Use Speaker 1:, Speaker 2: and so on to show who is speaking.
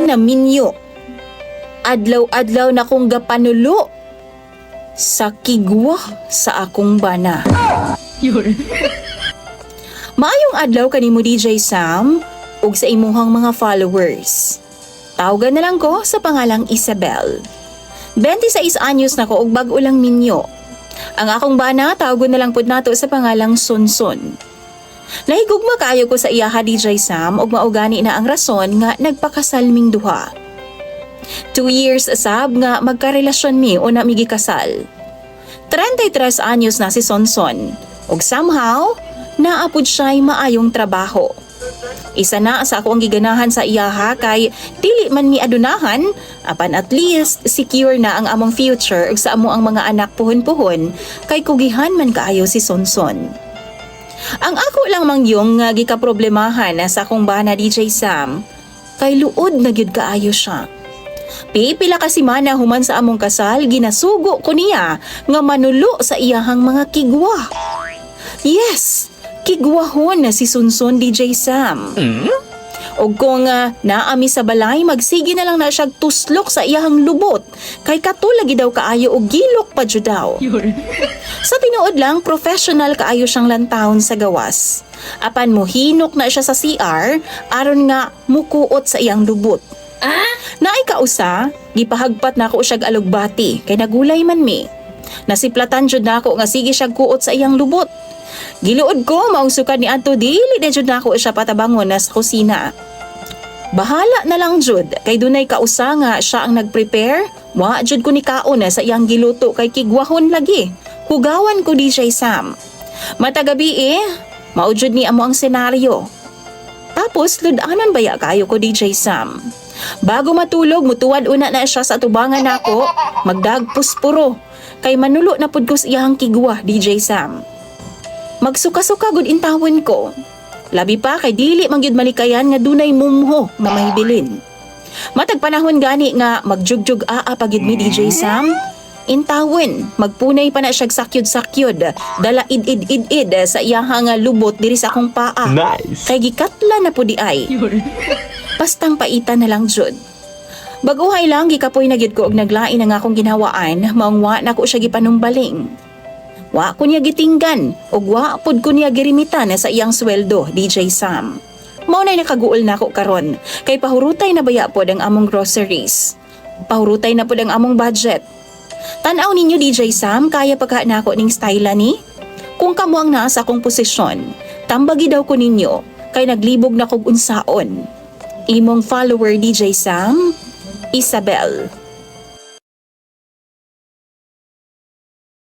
Speaker 1: na minyo. Adlaw-adlaw na kong gapanulo sa kigwa sa akong bana. Maayong adlaw kanimo DJ Sam ug sa imuhang mga followers. Tawagan na lang ko sa pangalang Isabel. 26 anyos na ko ug bag-o lang minyo. Ang akong bana tawagon na lang pud nato sa pangalang Sonson. Nahigugma kaayo ko sa iyaha DJ Sam ug maugani na ang rason nga nagpakasalming duha. 2 years asab nga magkarelasyon mi o na migi kasal. 33 anyos na si Sonson ug somehow naapod siya'y maayong trabaho. Isa na sa ako ang giganahan sa iyaha kay dili man mi adunahan apan at least secure na ang among future ug sa amo ang mga anak puhon-puhon kay kugihan man kaayo si Sonson. Ang ako lang mangyong nga gikaproblemahan sa akong bana DJ Sam kay luod na gyud kaayo siya. Pipila ka semana human sa among kasal ginasugo ko niya nga manulo sa iyahang mga kigwa. Yes, kigwahon na si Sonson DJ Sam. Og kung naami sa balay, magsige na lang na siya tuslok sa iyahang lubot kay katulagi daw kaayo og gilok pa jud daw. Sa tinuod lang, professional kaayo siyang lantawon sa gawas. Apan mohinok na siya sa CR aron nga mukuot sa iyang lubot. Naay kausa, gipahagpat na ako siyag alugbati kay nagulay man mi. Nasiplatan jud nako nga sige siyag kuot sa iyang lubot. Giluod ko maong sukad ni adto dili na jud nako siya patabangon na sa kusina. Bahala na lang jud kay dunay kausa nga siya ang nagprepare, wa jud ko ni kaon na sa iyang giluto kay kigwahon lagi. Hugawan ko DJ Sam. Matagabi mao jud ni amo ang senaryo. Tapos ludanan baya kayo ko DJ Sam. Bago matulog, mutuwad una na siya sa tubangan nako, magdagpuspuro kay manulo na pud ko sa iyang kigwa DJ Sam. Magsuka-suka gud intawon ko. Labi pa kay dili man gyud malikayan nga dunay mumho nga mahibilin. Matag panahon gani nga magjugjug aa pagid mi DJ Sam. Intawon, magpunay pa na siyag sakyod-sakyod, dala id-id-id-id sa iyahang lubot diri sa akong paa.
Speaker 2: Nice.
Speaker 1: Kay gikatla na pud di ay. Pastang paitan na lang jud. Baguhay lang gikapoy na gyud ko og naglain ang akong ginhawaan, maong wa na ko siya gipanumbaling. Wa ko niya gitinggan og wa pud ko niya girimitan sa iyang sweldo, DJ Sam. Mao nay nakaguol na ako karon, kay pahurutay na baya pod ang among groceries. Pahurutay na pod ang among budget. Tan-aw ninyo DJ Sam, kaya pagka na ako ning style ni? Kung kamo ang naa sa akong posisyon, tambagi daw ko ninyo, kay naglibog na kog unsaon. Imong follower DJ Sam, Isabel.